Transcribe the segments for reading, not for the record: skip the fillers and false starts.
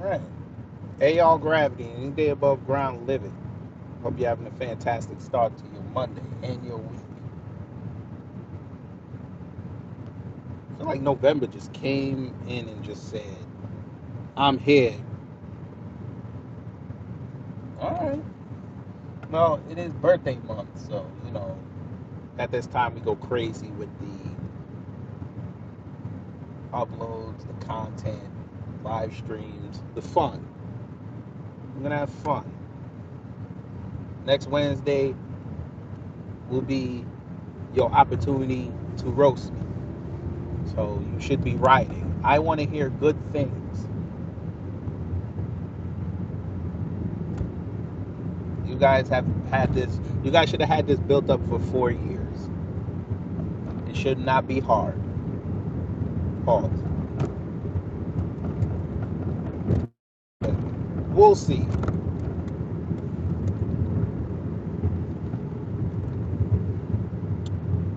Right. Hey, y'all, gravity. Any day above ground living. Hope you're having a fantastic start to your Monday and your week. I feel like November just came in and just said, I'm here. All right. Well, it is birthday month, so, at this time we go crazy with the uploads, the content, live streams, the fun. We're going to have fun. Next Wednesday will be your opportunity to roast me. So you should be writing. I want to hear good things. You guys have had this. You guys should have had this built up for 4 years. It should not be hard. Pause. We'll see.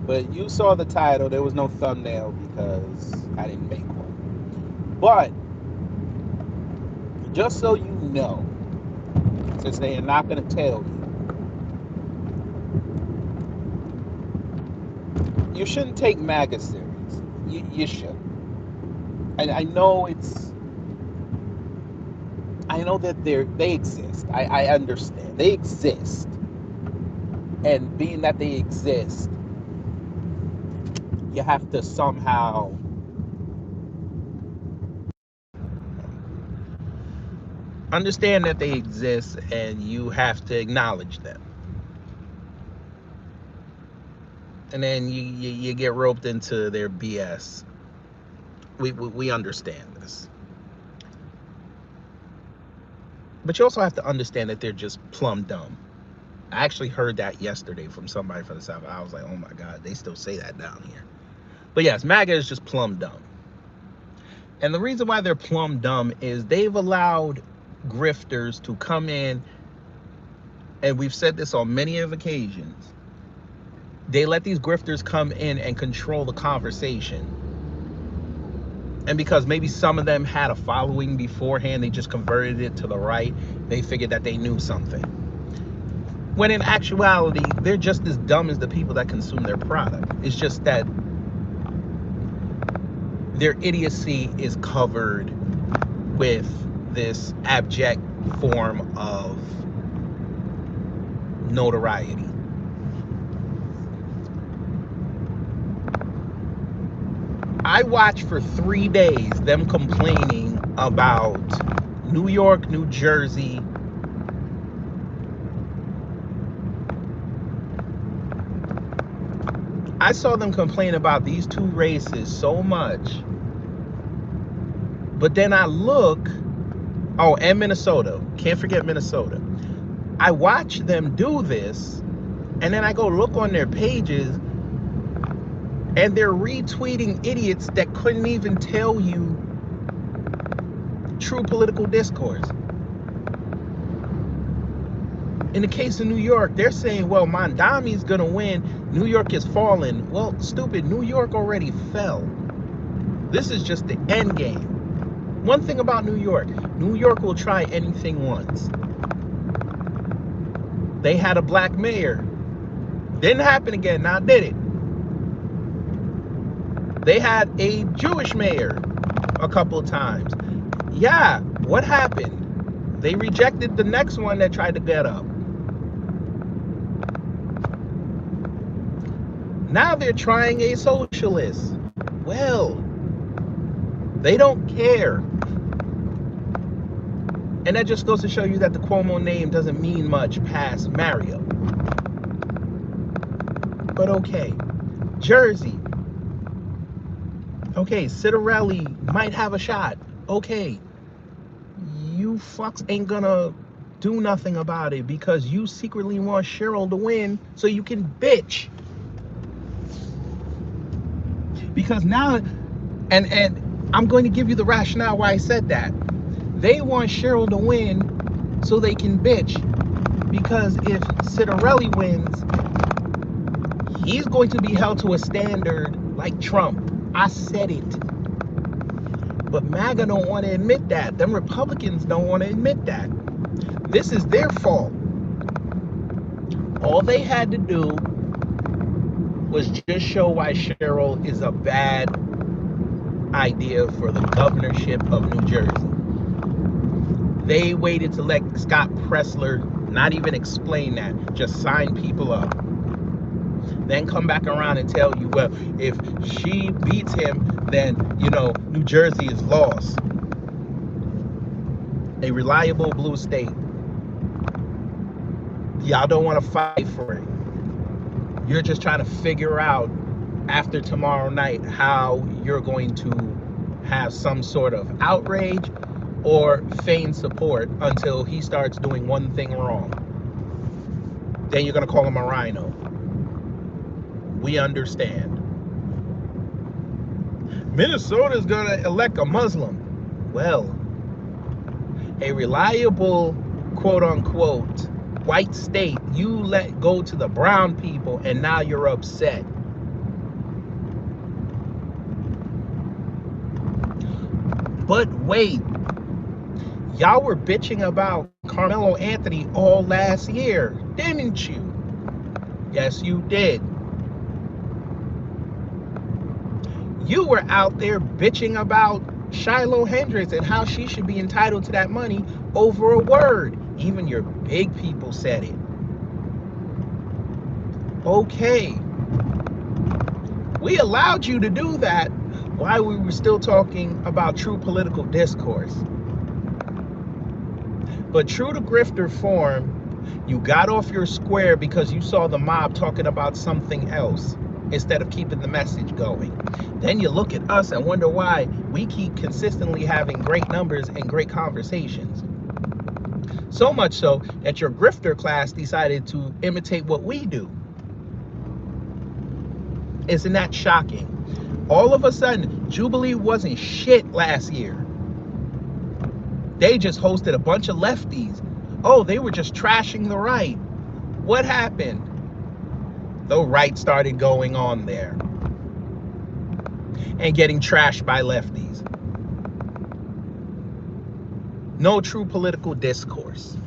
But you saw the title. There was no thumbnail because I didn't make one. But just so you know, since they are not going to tell you, you shouldn't take MAGA serious. You should. I know it's. I know that they exist. I understand. They exist. And being that they exist, you have to somehow understand that they exist and you have to acknowledge them. And then you get roped into their BS. We understand this. But you also have to understand that they're just plumb dumb. I actually heard that yesterday from somebody from the South. I was like, oh my God, they still say that down here. But yes, MAGA is just plumb dumb. And the reason why they're plumb dumb is they've allowed grifters to come in, and we've said this on many of occasions. They let these grifters come in and control the conversation. And because maybe some of them had a following beforehand, they just converted it to the right. They figured that they knew something. When in actuality, they're just as dumb as the people that consume their product. It's just that their idiocy is covered with this abject form of notoriety. I watched for 3 days them complaining about New York, New Jersey, I saw them complain about these two races so much. But then I look, oh, and Minnesota. Can't forget Minnesota. I watch them do this, and then I go look on their pages, and they're retweeting idiots that couldn't even tell you true political discourse. In the case of New York, they're saying, well, Mondami's gonna win. New York is falling. Well, stupid, New York already fell. This is just the end game. One thing about New York will try anything once. They had a black mayor. Didn't happen again, now did it? They had a Jewish mayor a couple of times. Yeah, what happened? They rejected the next one that tried to get up. Now they're trying a socialist. Well, they don't care. And that just goes to show you that the Cuomo name doesn't mean much past Mario. But okay, Jersey. Okay, Citarelli might have a shot. Okay, you fucks ain't gonna do nothing about it because you secretly want Cheryl to win so you can bitch. Because now, and I'm going to give you the rationale why I said that. They want Cheryl to win so they can bitch. Because if Citarelli wins, he's going to be held to a standard like Trump. I said it. But MAGA don't want to admit that. Them Republicans don't want to admit that. This is their fault. All they had to do was just show why Cheryl is a bad idea for the governorship of New Jersey. They waited to let Scott Pressler not even explain that, just sign people up. Then come back around and tell you, well, if she beats him, then, New Jersey is lost. A reliable blue state. Y'all don't want to fight for it. You're just trying to figure out after tomorrow night how you're going to have some sort of outrage or feign support until he starts doing one thing wrong. Then you're going to call him a rhino. We understand. Minnesota's going to elect a Muslim. Well, a reliable, quote unquote, white state, you let go to the brown people and now you're upset. But wait, y'all were bitching about Carmelo Anthony all last year, didn't you? Yes, you did. You were out there bitching about Shiloh Hendricks and how she should be entitled to that money over a word. Even your big people said it. Okay. We allowed you to do that while we were still talking about true political discourse. But true to grifter form, you got off your square because you saw the mob talking about something else instead of keeping the message going. Then you look at us and wonder why we keep consistently having great numbers and great conversations. So much so that your grifter class decided to imitate what we do. Isn't that shocking? All of a sudden, Jubilee wasn't shit last year. They just hosted a bunch of lefties. Oh, they were just trashing the right. What happened? The right started going on there and getting trashed by lefties. No true political discourse.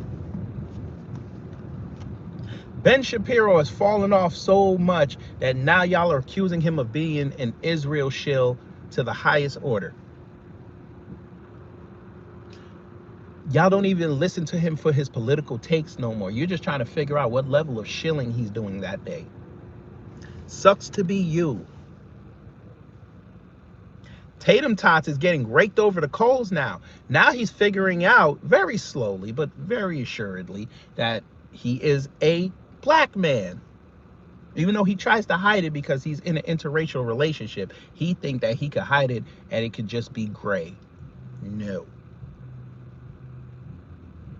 Ben Shapiro has fallen off so much that now y'all are accusing him of being an Israel shill to the highest order. Y'all don't even listen to him for his political takes no more. You're just trying to figure out what level of shilling he's doing that day. Sucks to be you. Tatum Tots is getting raked over the coals now. Now he's figuring out very slowly, but very assuredly, that he is a black man. Even though he tries to hide it because he's in an interracial relationship, he thinks that he could hide it and it could just be gray. No.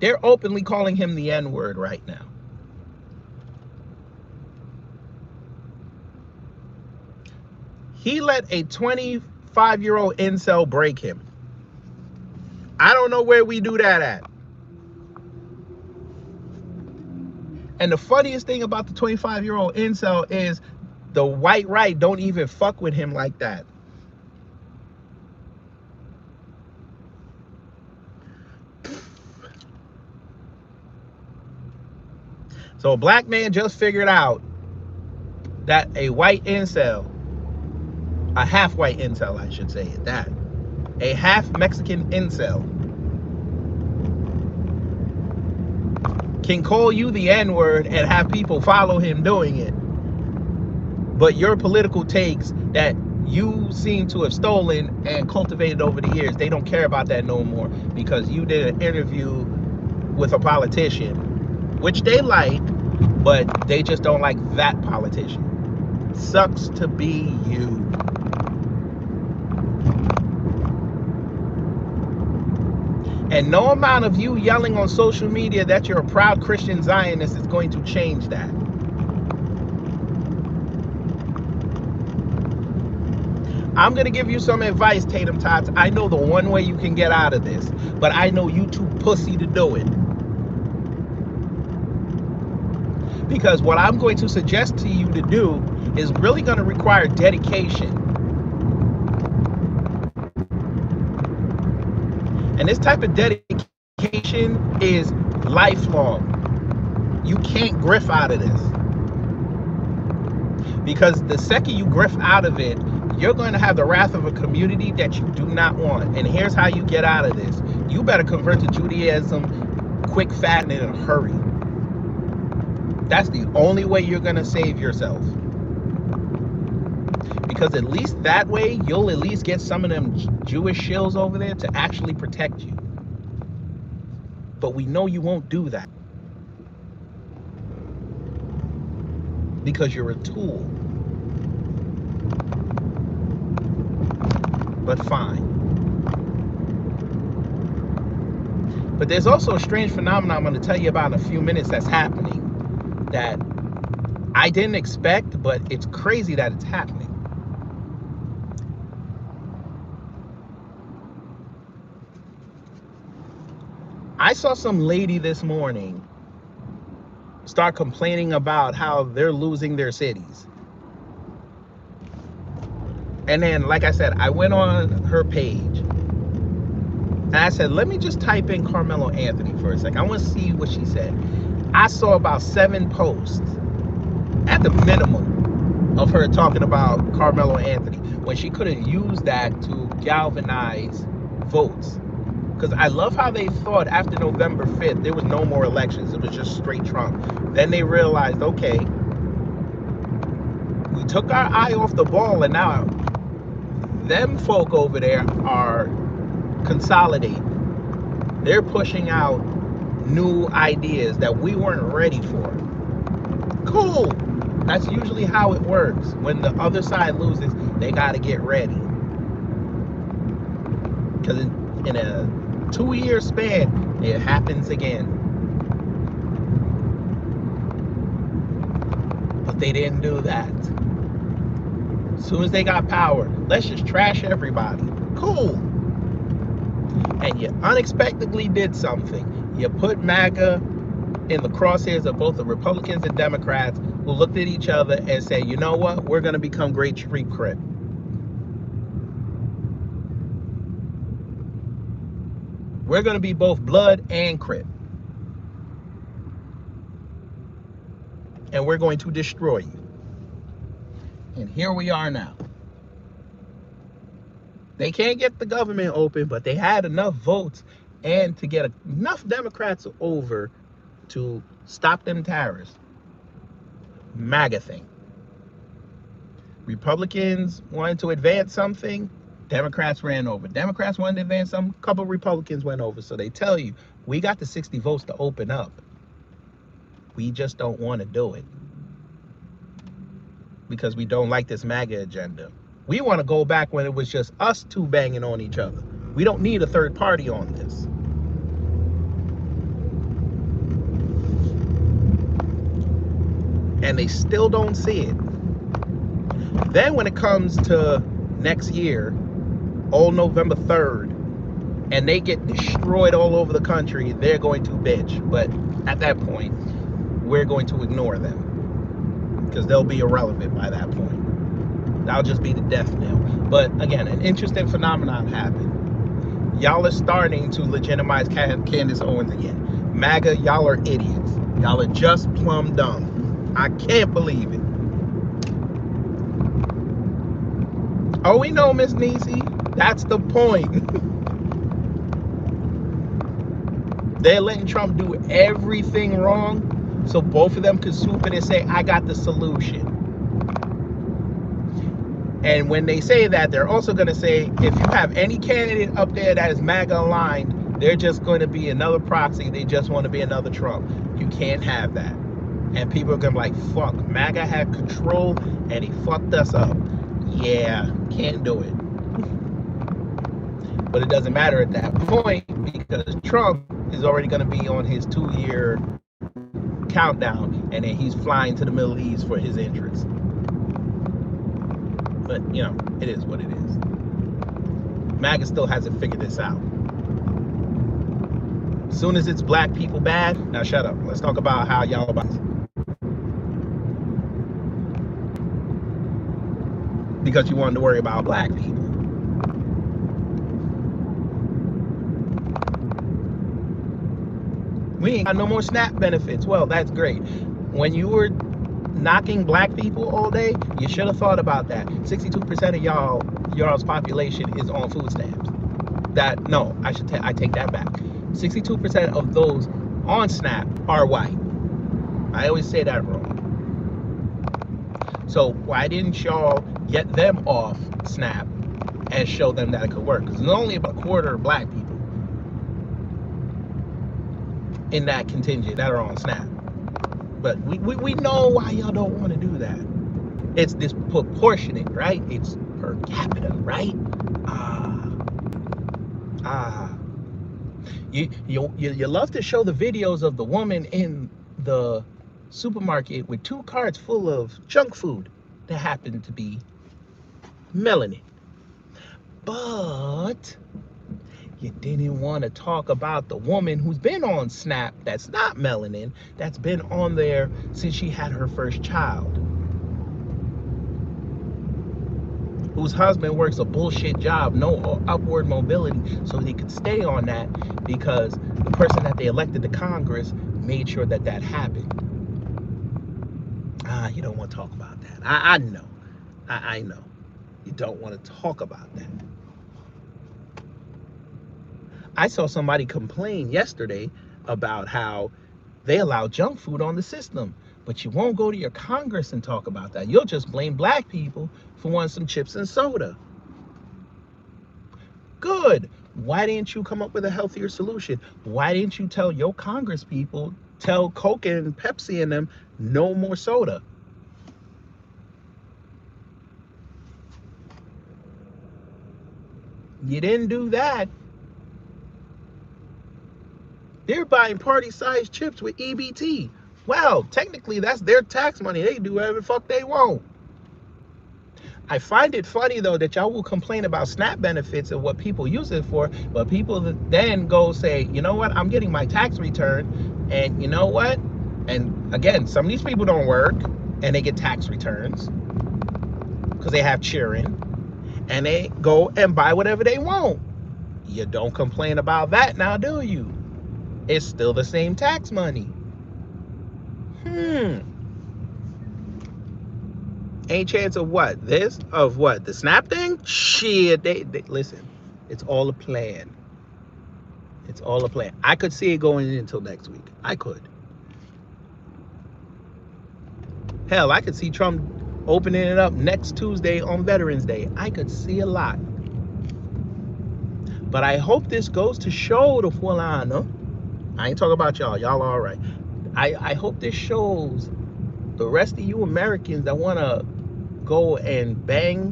They're openly calling him the N-word right now. He let a 25-year-old incel break him. I don't know where we do that at. And the funniest thing about the 25-year-old incel is the white right don't even fuck with him like that. So a black man just figured out that a white incel, a half white incel, I should say it that, a half Mexican incel can call you the N-word and have people follow him doing it. But your political takes that you seem to have stolen and cultivated over the years, they don't care about that no more because you did an interview with a politician, which they like, but they just don't like that politician. Sucks to be you. And no amount of you yelling on social media that you're a proud Christian Zionist is going to change that. I'm going to give you some advice, Tatum Tots. I know the one way you can get out of this, but I know you too pussy to do it. Because what I'm going to suggest to you to do is really going to require dedication. And this type of dedication is lifelong. You can't grift out of this. Because the second you grift out of it, you're going to have the wrath of a community that you do not want. And here's how you get out of this. You better convert to Judaism quick, fat, and in a hurry. That's the only way you're going to save yourself. Because at least that way, you'll at least get some of them Jewish shills over there to actually protect you. But we know you won't do that. Because you're a tool. But fine. But there's also a strange phenomenon I'm going to tell you about in a few minutes that's happening that I didn't expect, but it's crazy that it's happening. I saw some lady this morning start complaining about how they're losing their cities. And then, like I said, I went on her page and I said, let me just type in Carmelo Anthony for a second. I want to see what she said. I saw about 7 posts at the minimum of her talking about Carmelo Anthony when she could have used that to galvanize votes. Because I love how they thought after November 5th, there was no more elections. It was just straight Trump. Then they realized, okay, we took our eye off the ball, and now them folk over there are consolidating. They're pushing out new ideas that we weren't ready for. Cool. That's usually how it works. When the other side loses, they got to get ready. Because in a 2-year span, it happens again. But they didn't do that. As soon as they got power, let's just trash everybody. Cool. And you unexpectedly did something. You put MAGA in the crosshairs of both the Republicans and Democrats, who looked at each other and said, you know what? We're going to become great street cred. We're going to be both blood and Crip. And we're going to destroy you. And here we are now. They can't get the government open, but they had enough votes and to get enough Democrats over to stop them tariffs. MAGA thing. Republicans wanted to advance something. Democrats ran over. Democrats wanted to advance some. A couple Republicans went over. So they tell you, we got the 60 votes to open up. We just don't want to do it. Because we don't like this MAGA agenda. We want to go back when it was just us two banging on each other. We don't need a third party on this. And they still don't see it. Then when it comes to next year, all November 3rd, and they get destroyed all over the country, they're going to bitch. But at that point, we're going to ignore them because they'll be irrelevant by that point. That'll just be the death knell. But again, an interesting phenomenon happened. Y'all are starting to legitimize Candace Owens again. MAGA, y'all are idiots. Y'all are just plumb dumb. I can't believe it. Oh, we know, Miss Niecy. That's the point. They're letting Trump do everything wrong so both of them could swoop in and say, I got the solution. And when they say that, they're also going to say, if you have any candidate up there that is MAGA aligned, they're just going to be another proxy. They just want to be another Trump. You can't have that. And people are going to be like, fuck, MAGA had control and he fucked us up. Yeah, can't do it. But it doesn't matter at that point because Trump is already going to be on his 2-year countdown and then he's flying to the Middle East for his interests. But, you know, it is what it is. MAGA still hasn't figured this out. As soon as it's black people bad, now shut up. Let's talk about how y'all about it. Because you wanted to worry about black people. We ain't got no more SNAP benefits. Well, that's great. When you were knocking black people all day, you should have thought about that. 62% of y'all's population is on food stamps. I take that back. 62% of those on SNAP are white. I always say that wrong. So why didn't y'all get them off SNAP and show them that it could work? Because there's only about a quarter of black people in that contingent that are on SNAP. But we know why y'all don't want to do that. It's disproportionate, right? It's per capita, right? You love to show the videos of the woman in the supermarket with 2 carts full of junk food that happen to be melanin. But you didn't want to talk about the woman who's been on SNAP that's not melanin, that's been on there since she had her first child, whose husband works a bullshit job, no upward mobility, so they could stay on that because the person that they elected to Congress made sure that that happened. You don't want to talk about that. I know. I know. You don't want to talk about that. I saw somebody complain yesterday about how they allow junk food on the system, but you won't go to your Congress and talk about that. You'll just blame black people for wanting some chips and soda. Good. Why didn't you come up with a healthier solution? Why didn't you tell your Congress people, tell Coke and Pepsi and them, no more soda? You didn't do that. They're buying party-sized chips with EBT. Well, technically, that's their tax money. They can do whatever the fuck they want. I find it funny, though, that y'all will complain about SNAP benefits and what people use it for, but people then go say, you know what, I'm getting my tax return, and you know what? And again, some of these people don't work, and they get tax returns because they have children, and they go and buy whatever they want. You don't complain about that now, do you? It's still the same tax money. Ain't chance of what? This? Of what? The SNAP thing? Shit, they listen, it's all a plan. It's all a plan. I could see it going in until next week. I could. Hell, I could see Trump opening it up next Tuesday on Veterans Day. I could see a lot. But I hope this goes to show the fulano. I ain't talking about y'all. Y'all all right. I hope this shows the rest of you Americans that want to go and bang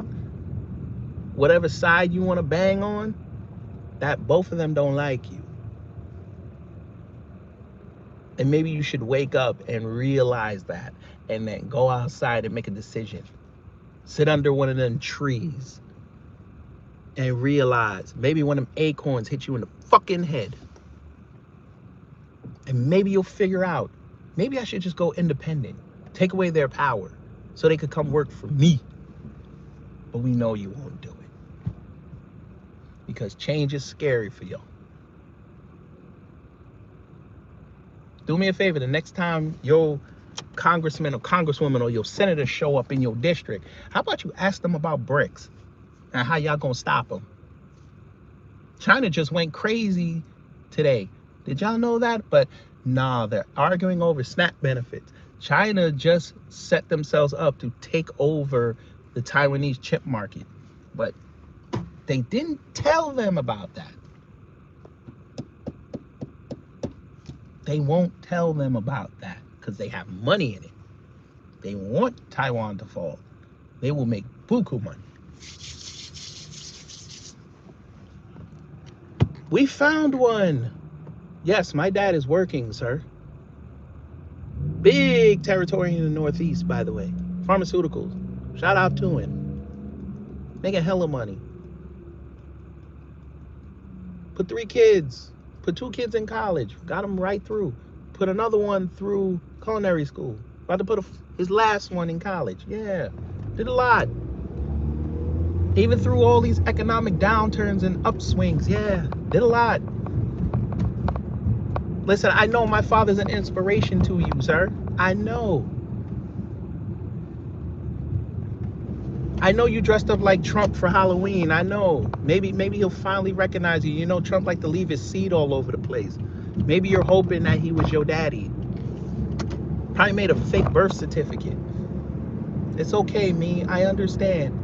whatever side you want to bang on, that both of them don't like you. And maybe you should wake up and realize that, and then go outside and make a decision. Sit under one of them trees and realize maybe one of them acorns hit you in the fucking head. And maybe you'll figure out, maybe I should just go independent, take away their power so they could come work for me. But we know you won't do it because change is scary for y'all. Do me a favor, the next time your congressman or congresswoman or your senator show up in your district, how about you ask them about BRICS and how y'all gonna stop them? China just went crazy today. Did y'all know that? But nah, they're arguing over SNAP benefits. China just set themselves up to take over the Taiwanese chip market. But they didn't tell them about that. They won't tell them about that because they have money in it. They want Taiwan to fall. They will make buku money. We found one. Yes, my dad is working, sir. Big territory in the Northeast, by the way. Pharmaceuticals. Shout out to him. Making hella money. Put 3 kids. Put 2 kids in college. Got them right through. Put another one through culinary school. About to put his last one in college. Yeah. Did a lot. Even through all these economic downturns and upswings. Yeah. Did a lot. Listen, I know my father's an inspiration to you, sir. I know. I know you dressed up like Trump for Halloween. I know. Maybe he'll finally recognize you. You know, Trump liked to leave his seed all over the place. Maybe you're hoping that he was your daddy. Probably made a fake birth certificate. It's okay, me. I understand.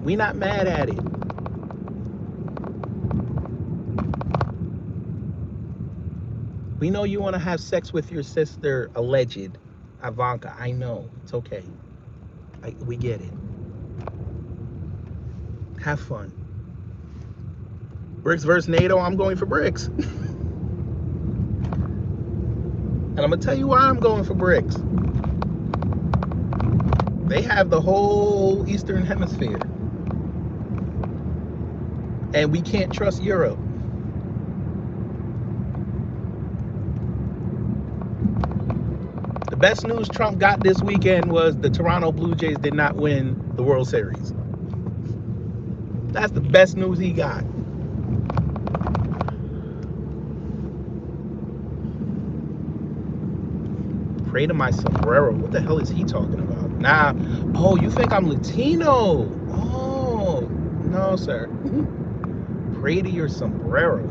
We not mad at it. We know you want to have sex with your sister, alleged Ivanka. I know. It's okay. We get it. Have fun. BRICS versus NATO, I'm going for BRICS. And I'm going to tell you why I'm going for BRICS. They have the whole Eastern Hemisphere. And we can't trust Europe. The best news Trump got this weekend was the Toronto Blue Jays did not win the World Series. That's the best news he got. Pray to my sombrero. What the hell is he talking about? Nah. Oh, you think I'm Latino? Oh, no, sir. Pray to your sombrero.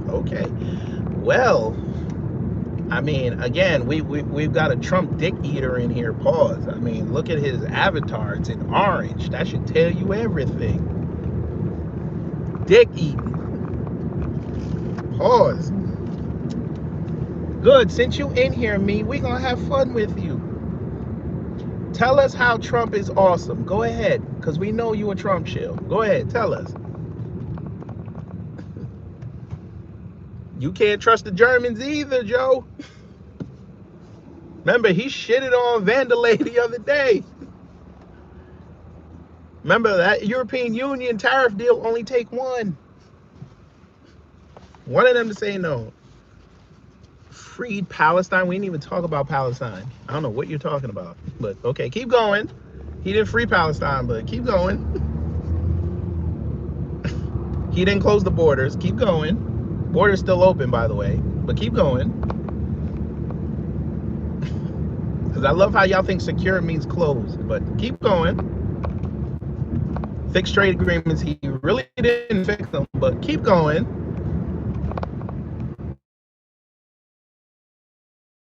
Okay. Well, I mean, again, we've got a Trump dick eater in here. Pause. I mean, look at his avatar. It's in orange. That should tell you everything. Dick eating. Pause. Good. Since you in here, me, we gonna have fun with you. Tell us how Trump is awesome. Go ahead, because we know you a Trump shill. Go ahead, tell us. You can't trust the Germans either, Joe. Remember, he shitted on Vandelay the other day. Remember, that European Union tariff deal only take one. One of them to say no. Freed Palestine. We didn't even talk about Palestine. I don't know what you're talking about, but okay, keep going. He didn't free Palestine, but keep going. He didn't close the borders. Keep going. Border's still open, by the way, but keep going. Because I love how y'all think secure means closed, but keep going. Fixed trade agreements, he really didn't fix them, but keep going.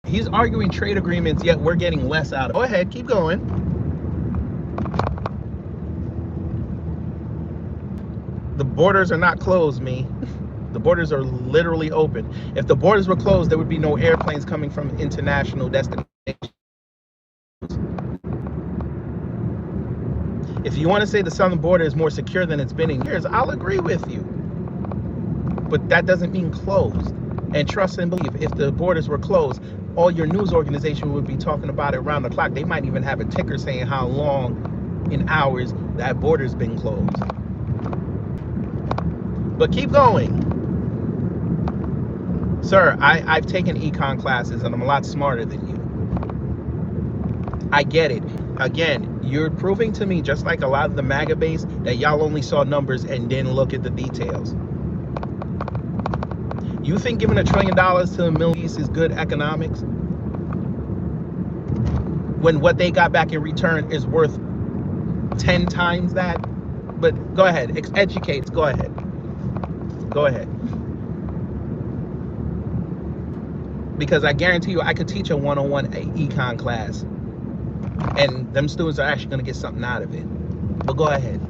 He's arguing trade agreements, yet we're getting less out of it. Go ahead, keep going. The borders are not closed, me. The borders are literally open. If the borders were closed, there would be no airplanes coming from international destinations. If you want to say the southern border is more secure than it's been in years, I'll agree with you. But that doesn't mean closed. And trust and believe, if the borders were closed, all your news organization would be talking about it around the clock. They might even have a ticker saying how long in hours that border's been closed. But keep going. Sir, I've taken econ classes and I'm a lot smarter than you. I get it. Again, you're proving to me, just like a lot of the MAGA base, that y'all only saw numbers and didn't look at the details. You think giving $1 trillion to the Middle East is good economics? When what they got back in return is worth 10 times that? But go ahead, educate. Go ahead. Go ahead. Because I guarantee you, I could teach a 101 econ class, and them students are actually going to get something out of it. But go ahead.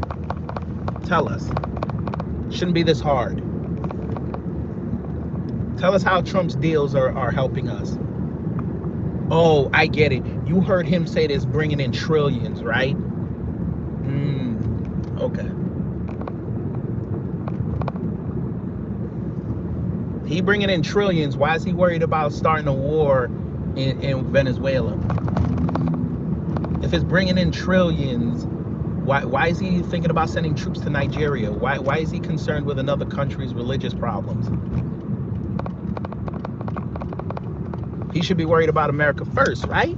Tell us. Shouldn't be this hard. Tell us how Trump's deals are helping us. Oh, I get it. You heard him say this, bringing in trillions, right? Okay. He bringing in trillions. Why is he worried about starting a war in Venezuela? If it's bringing in trillions, why is he thinking about sending troops to Nigeria? Why is he concerned with another country's religious problems? He should be worried about America first, right?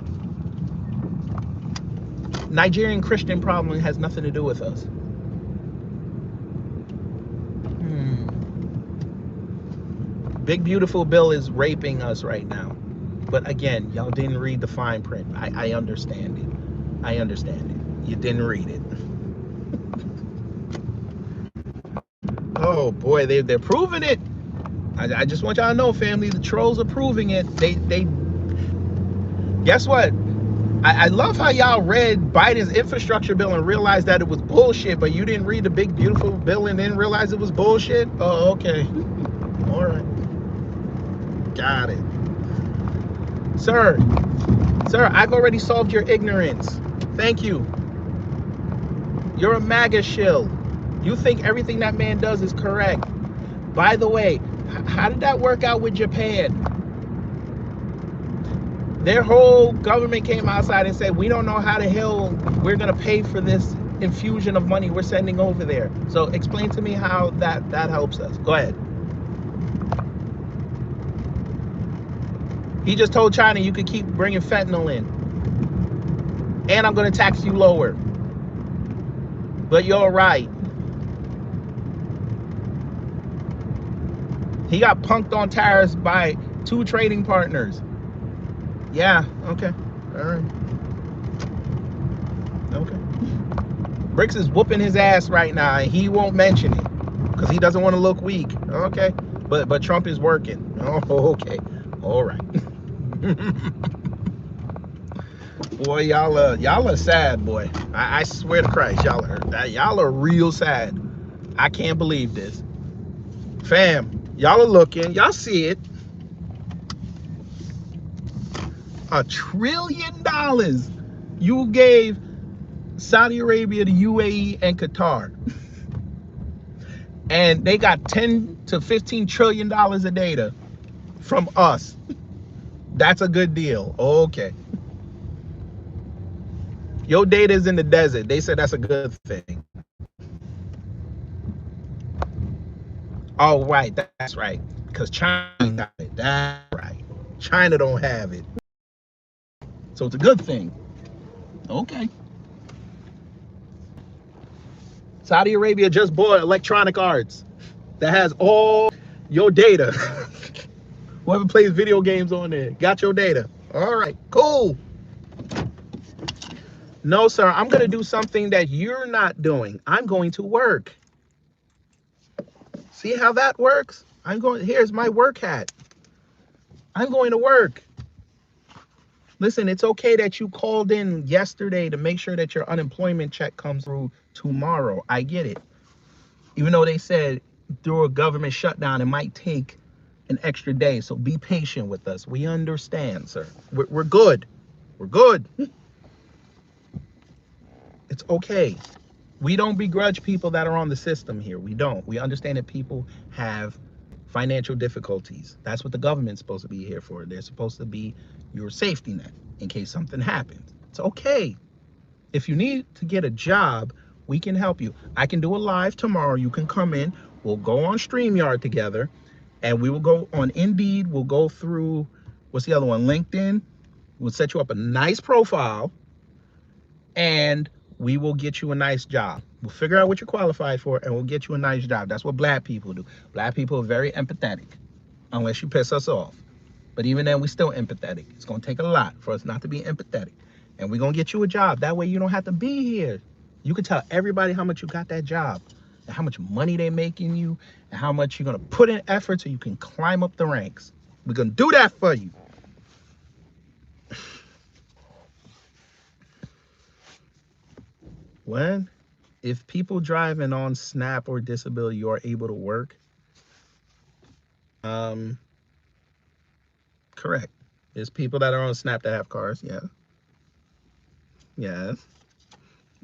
Nigerian Christian problem has nothing to do with us. Big Beautiful Bill is raping us right now. But again, y'all didn't read the fine print. I understand it. I understand it. You didn't read it. Oh boy, they're proving it. I just want y'all to know, family, the trolls are proving it. They guess what? I love how y'all read Biden's infrastructure bill and realized that it was bullshit, but you didn't read the Big Beautiful Bill and then realize it was bullshit? Oh, okay. All right. Got it. Sir, I've already solved your ignorance. Thank you. You're a MAGA shill. You think everything that man does is correct. By the way, how did that work out with Japan? Their whole government came outside and said, we don't know how the hell we're going to pay for this infusion of money we're sending over there. So explain to me how that helps us. Go ahead. He just told China you could keep bringing fentanyl in. And I'm going to tax you lower. But you're right. He got punked on tariffs by 2 trading partners. Yeah, okay. All right. Okay. BRICS is whooping his ass right now, and he won't mention it because he doesn't want to look weak. Okay. But Trump is working. Oh, okay. All right. Boy, y'all are sad, boy. I swear to Christ, y'all are real sad. I can't believe this. Fam, y'all are looking, y'all see it. $1 trillion you gave Saudi Arabia, the UAE, and Qatar. And they got 10 to 15 trillion dollars of data from us. That's a good deal. Okay. Your data is in the desert. They said that's a good thing. Oh, right. That's right. Because China got it. That's right. China don't have it. So it's a good thing. Okay. Saudi Arabia just bought Electronic Arts that has all your data. Whoever plays video games on there got your data. All right, cool. No, sir, I'm going to do something that you're not doing. I'm going to work. See how that works? Here's my work hat. I'm going to work. Listen, it's okay that you called in yesterday to make sure that your unemployment check comes through tomorrow. I get it. Even though they said through a government shutdown, it might take an extra day. So be patient with us. We understand, sir. We're good. We're good. It's okay. We don't begrudge people that are on the system here. We don't. We understand that people have financial difficulties. That's what the government's supposed to be here for. They're supposed to be your safety net in case something happens. It's okay. If you need to get a job, we can help you. I can do a live tomorrow. You can come in. We'll go on StreamYard together, and we will go on Indeed. We'll go through, what's the other one? LinkedIn. We'll set you up a nice profile, and we will get you a nice job. We'll figure out what you're qualified for, and we'll get you a nice job. That's what Black people do. Black people are very empathetic, unless you piss us off. But even then, we're still empathetic. It's going to take a lot for us not to be empathetic. And we're going to get you a job. That way you don't have to be here. You can tell everybody how much you got that job, and how much money they're making you, and how much you're going to put in effort so you can climb up the ranks. We're going to do that for you. When? If people driving on SNAP or disability, you are able to work. Correct. There's people that are on SNAP that have cars. Yeah. Yes.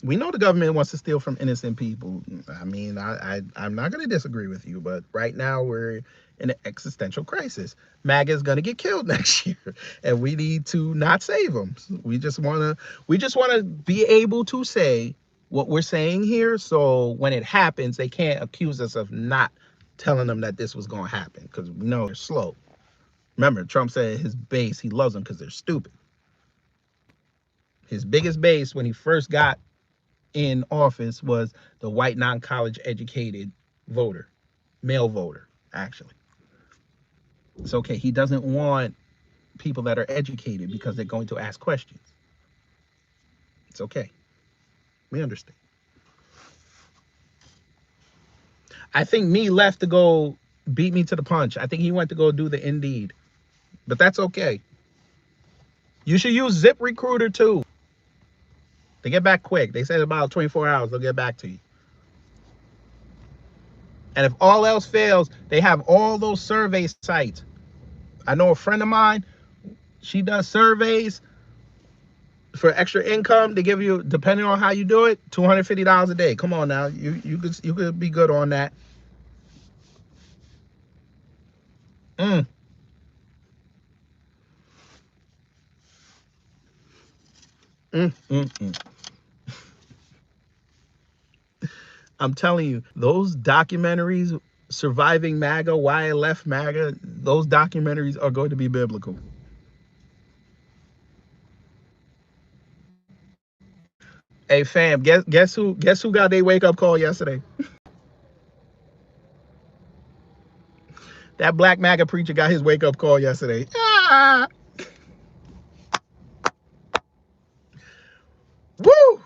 We know the government wants to steal from innocent people. I mean, I'm not going to disagree with you, but right now we're in an existential crisis. MAGA is going to get killed next year, and we need to not save them. We just want to be able to say what we're saying here, so when it happens, they can't accuse us of not telling them that this was going to happen, because we know they're slow. Remember, Trump said his base, he loves them because they're stupid. His biggest base when he first got in office was the white non-college educated voter, male voter, actually. It's okay. He doesn't want people that are educated because they're going to ask questions. It's okay. We understand. I think me left to go beat me to the punch. I think he went to go do the Indeed. But that's okay. You should use Zip Recruiter too. They get back quick. They said about 24 hours, they'll get back to you. And if all else fails, they have all those survey sites. I know a friend of mine, she does surveys for extra income. They give you, depending on how you do it, $250 a day. Come on now. You could be good on that. Mm, mm. I'm telling you, those documentaries, Surviving MAGA, Why I Left MAGA, those documentaries are going to be biblical. Hey fam, guess who got their wake up call yesterday? That black MAGA preacher got his wake up call yesterday. Ah, woo!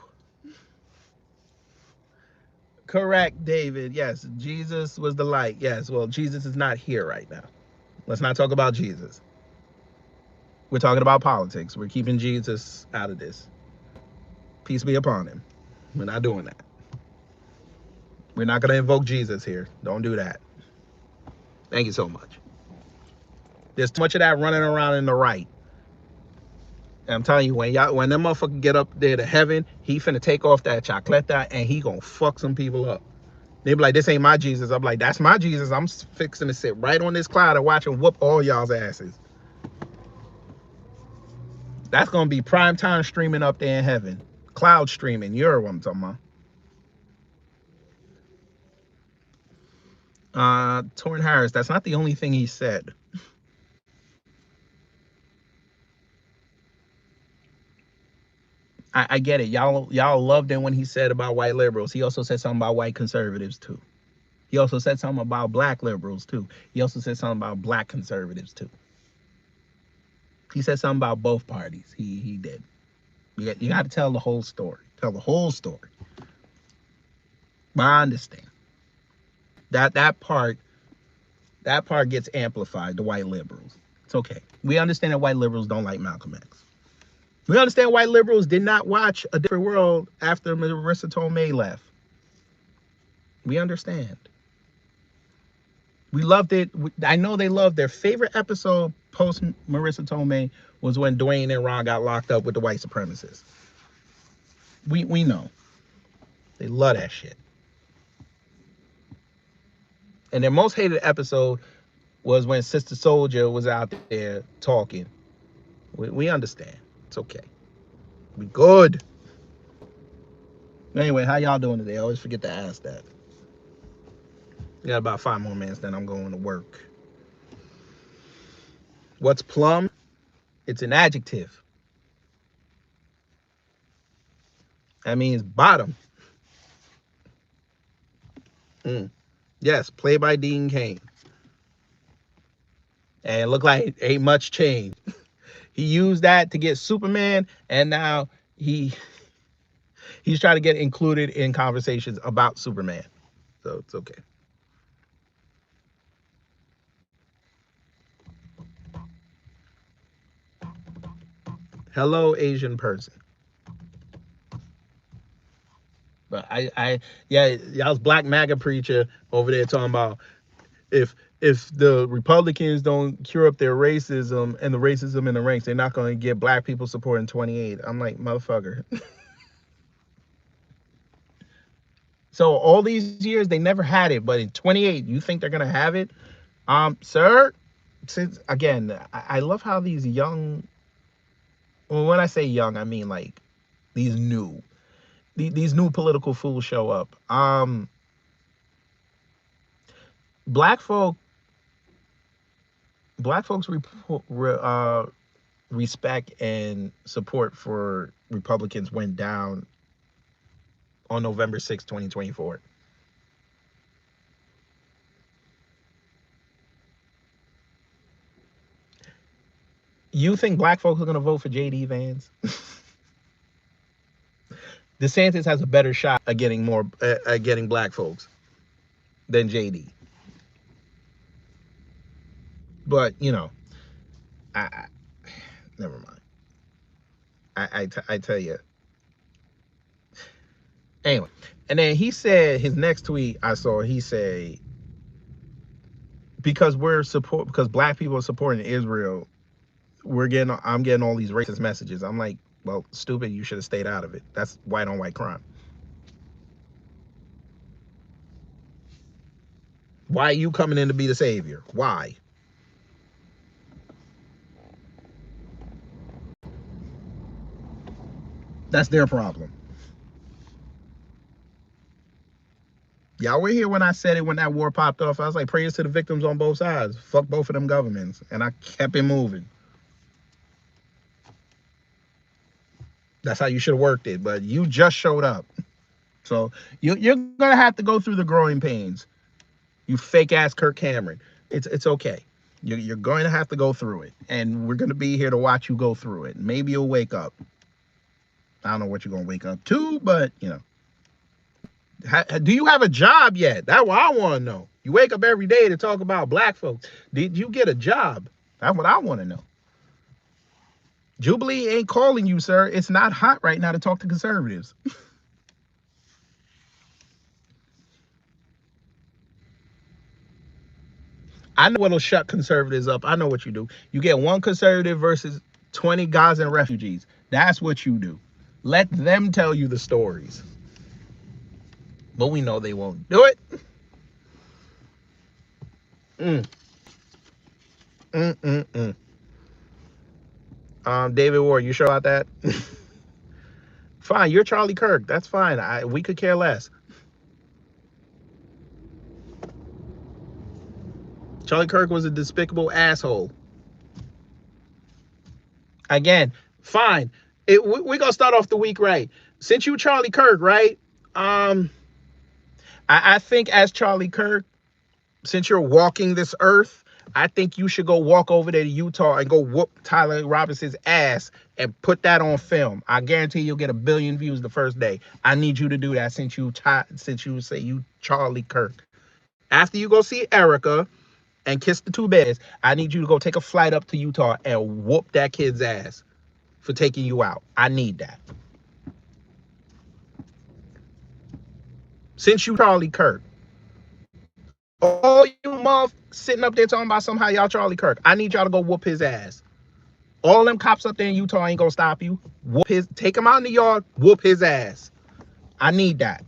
Correct, David. Yes, Jesus was the light. Yes, well, Jesus is not here right now. Let's not talk about Jesus. We're talking about politics. We're keeping Jesus out of this. Peace be upon him. We're not doing that. We're not going to invoke Jesus here. Don't do that. Thank you so much. There's too much of that running around in the right. And I'm telling you, when them motherfuckers get up there to heaven, he finna take off that chocleta and he gonna fuck some people up. They be like, this ain't my Jesus. I'm like, that's my Jesus. I'm fixing to sit right on this cloud and watch him whoop all y'all's asses. That's gonna be prime time streaming up there in heaven. Cloud streaming. You're what I'm talking about. Torrin Harris, that's not the only thing he said. I get it. Y'all loved it when he said about white liberals. He also said something about white conservatives too. He also said something about black liberals too. He also said something about black conservatives too. He said something about both parties. He did. You got to tell the whole story. Tell the whole story. But I understand that part gets amplified. The white liberals. It's okay. We understand that white liberals don't like Malcolm X. We understand white liberals did not watch A Different World after Marissa Tomei left. We understand. We loved it. I know they loved their favorite episode post Marissa Tomei was when Dwayne and Ron got locked up with the white supremacists. We know. They love that shit. And their most hated episode was when Sister Soldier was out there talking. We understand. It's okay. We good. Anyway, how y'all doing today? I always forget to ask that. We got about 5 more minutes, then I'm going to work. What's plumb? It's an adjective. That means bottom. Yes, played by Dean Cain. And it looked like ain't much change. He used that to get Superman, and now he's trying to get included in conversations about Superman. So it's okay. Hello, Asian person. But y'all's black MAGA preacher over there talking about if the Republicans don't cure up their racism and the racism in the ranks, they're not going to get black people support in 28. I'm like, motherfucker. So all these years they never had it, but in 28, you think they're going to have it? Sir, since again, I love how these young, well, when I say young, I mean like these new political fools show up. Black folk black folks respect and support for Republicans went down on November 6, 2024. You think black folks are going to vote for JD Vance? DeSantis has a better shot at getting getting black folks than JD. But you know, I never mind. I tell you. Anyway, and then he said his next tweet I saw. He said because black people are supporting Israel, I'm getting all these racist messages. I'm like, well, stupid. You should have stayed out of it. That's white on white crime. Why are you coming in to be the savior? Why? That's their problem. Y'all were here when I said it when that war popped off. I was like, prayers to the victims on both sides. Fuck both of them governments. And I kept it moving. That's how you should have worked it. But you just showed up. So you're going to have to go through the growing pains. You fake ass Kirk Cameron. It's okay. You're going to have to go through it. And we're going to be here to watch you go through it. Maybe you'll wake up. I don't know what you're going to wake up to, but, you know. Do you have a job yet? That's what I want to know. You wake up every day to talk about black folks. Did you get a job? That's what I want to know. Jubilee ain't calling you, sir. It's not hot right now to talk to conservatives. I know what'll shut conservatives up. I know what you do. You get one conservative versus 20 Gazan refugees. That's what you do. Let them tell you the stories. But we know they won't do it. David Ward, you sure about that? Fine, you're Charlie Kirk. That's fine. We could care less. Charlie Kirk was a despicable asshole. Again, fine. We're going to start off the week right. Since you Charlie Kirk, right? I think as Charlie Kirk, since you're walking this earth, I think you should go walk over there to Utah and go whoop Tyler Robinson's ass and put that on film. I guarantee you'll get 1 billion views the first day. I need you to do that since you say you Charlie Kirk. After you go see Erica and kiss the 2 bears, I need you to go take a flight up to Utah and whoop that kid's ass for taking you out. I need that. Since you Charlie Kirk. All you motherfuckers sitting up there talking about somehow y'all Charlie Kirk. I need y'all to go whoop his ass. All them cops up there in Utah ain't gonna stop you. Take him out in the yard, whoop his ass. I need that.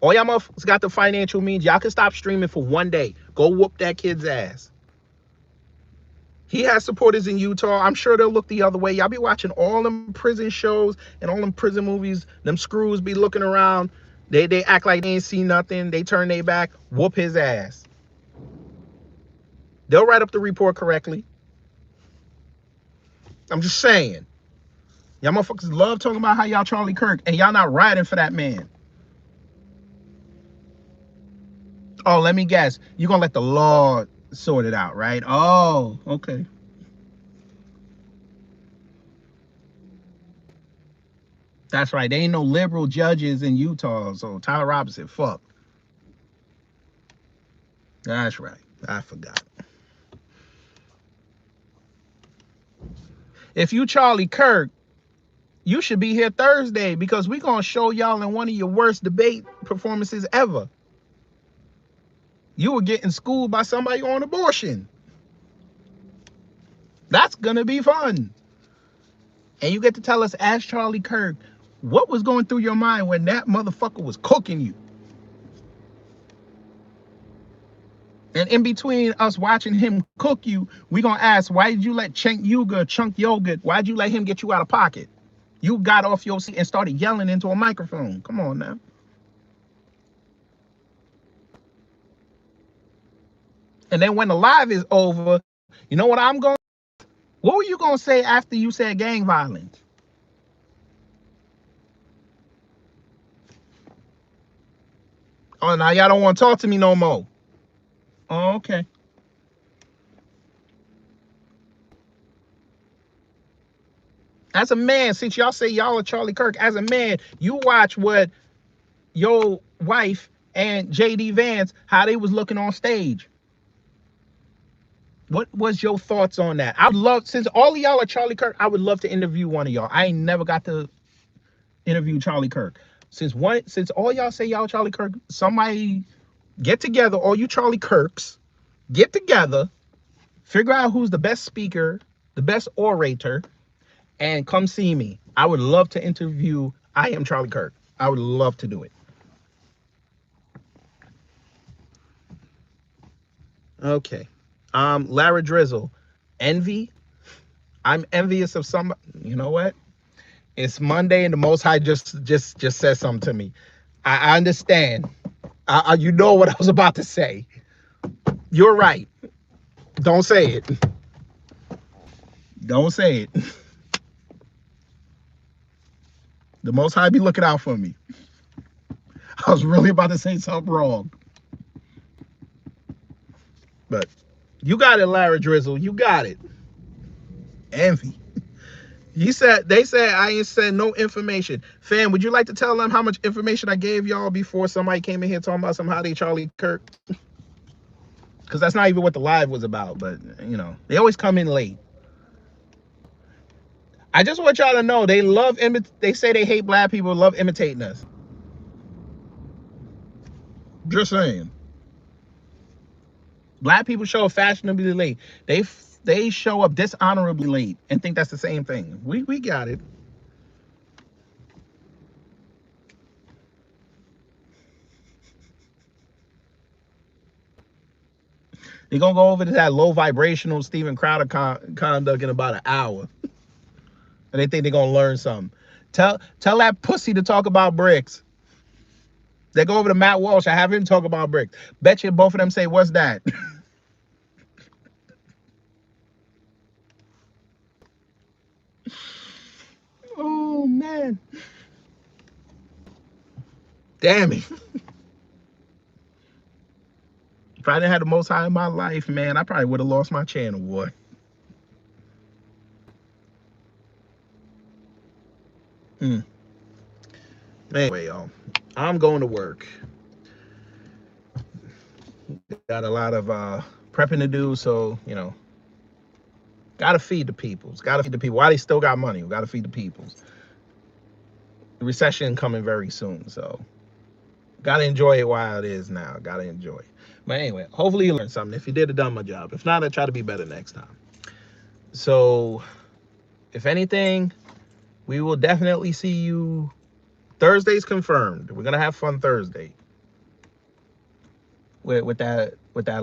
All y'all motherfuckers got the financial means. Y'all can stop streaming for 1 day. Go whoop that kid's ass. He has supporters in Utah. I'm sure they'll look the other way. Y'all be watching all them prison shows and all them prison movies. Them screws be looking around. They act like they ain't see nothing. They turn their back. Whoop his ass. They'll write up the report correctly. I'm just saying. Y'all motherfuckers love talking about how y'all Charlie Kirk and y'all not riding for that man. Oh, let me guess. You're going to let the law sort it out, right? Oh, okay. That's right. There ain't no liberal judges in Utah, so Tyler Robinson, fuck. That's right. I forgot. If you Charlie Kirk, you should be here Thursday because we're going to show y'all in one of your worst debate performances ever. You were getting schooled by somebody on abortion. That's going to be fun. And you get to tell us, as Charlie Kirk, what was going through your mind when that motherfucker was cooking you? And in between us watching him cook you, we're going to ask, why did you let Chunk Yogurt, why did you let him get you out of pocket? You got off your seat and started yelling into a microphone. Come on now. And then when the live is over, you know what I'm going to say? What were you going to say after you said gang violence? Oh, now y'all don't want to talk to me no more. Oh, okay. As a man, since y'all say y'all are Charlie Kirk, as a man, you watch what your wife and JD Vance, how they was looking on stage. What was your thoughts on that? I would love, since all of y'all are Charlie Kirk, I would love to interview one of y'all. I ain't never got to interview Charlie Kirk. Since all y'all say y'all Charlie Kirk, somebody get together, all you Charlie Kirks, get together, figure out who's the best speaker, the best orator, and come see me. I would love to interview I Am Charlie Kirk. I would love to do it. Okay. Lara Drizzle. Envy. I'm envious of somebody. You know what? It's Monday and the Most High just said something to me. I understand. You know what I was about to say. You're right. Don't say it. Don't say it. The Most High be looking out for me. I was really about to say something wrong. But you got it, Lara Drizzle. You got it. Envy. They said I ain't said no information. Fam, would you like to tell them how much information I gave y'all before somebody came in here talking about some how they Charlie Kirk? Because that's not even what the live was about, but you know, they always come in late. I just want y'all to know they say they hate black people, love imitating us. Just saying. Black people show up fashionably late. They show up dishonorably late and think that's the same thing. We got it. They're gonna go over to that low vibrational Steven Crowder conduct in about an hour. And they think they're gonna learn something. Tell that pussy to talk about bricks. They go over to Matt Walsh. I have him talk about bricks. Bet you both of them say, "What's that?" Oh man, damn it! If I didn't have the Most High in my life, man, I probably would have lost my channel, boy. Anyway, y'all, I'm going to work. Got a lot of prepping to do, so you know, gotta feed the peoples. Gotta feed the people. While they still got money, we gotta feed the peoples. The recession coming very soon, so gotta enjoy it while it is now. Gotta enjoy it. But anyway, hopefully you learned something. If you did, I done my job. If not, I try to be better next time. So, if anything, we will definitely see you. Thursday's confirmed. We're gonna have fun Thursday with that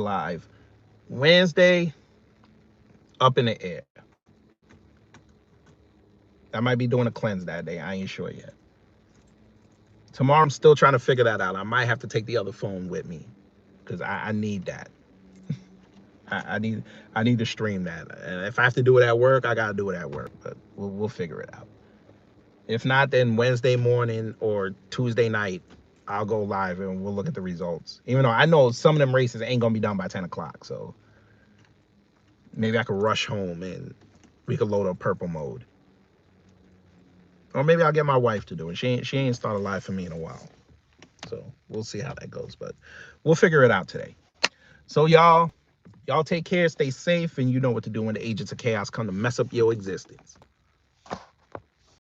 live. Wednesday, up in the air. I might be doing a cleanse that day. I ain't sure yet. Tomorrow, I'm still trying to figure that out. I might have to take the other phone with me because I need that. I need to stream that. And if I have to do it at work, I gotta do it at work. But we'll figure it out. If not, then Wednesday morning or Tuesday night, I'll go live and we'll look at the results. Even though I know some of them races ain't gonna be done by 10 o'clock, so maybe I could rush home and we could load up purple mode. Or maybe I'll get my wife to do it. She ain't started live for me in a while. So we'll see how that goes. But we'll figure it out today. So y'all take care, stay safe, and you know what to do when the agents of chaos come to mess up your existence.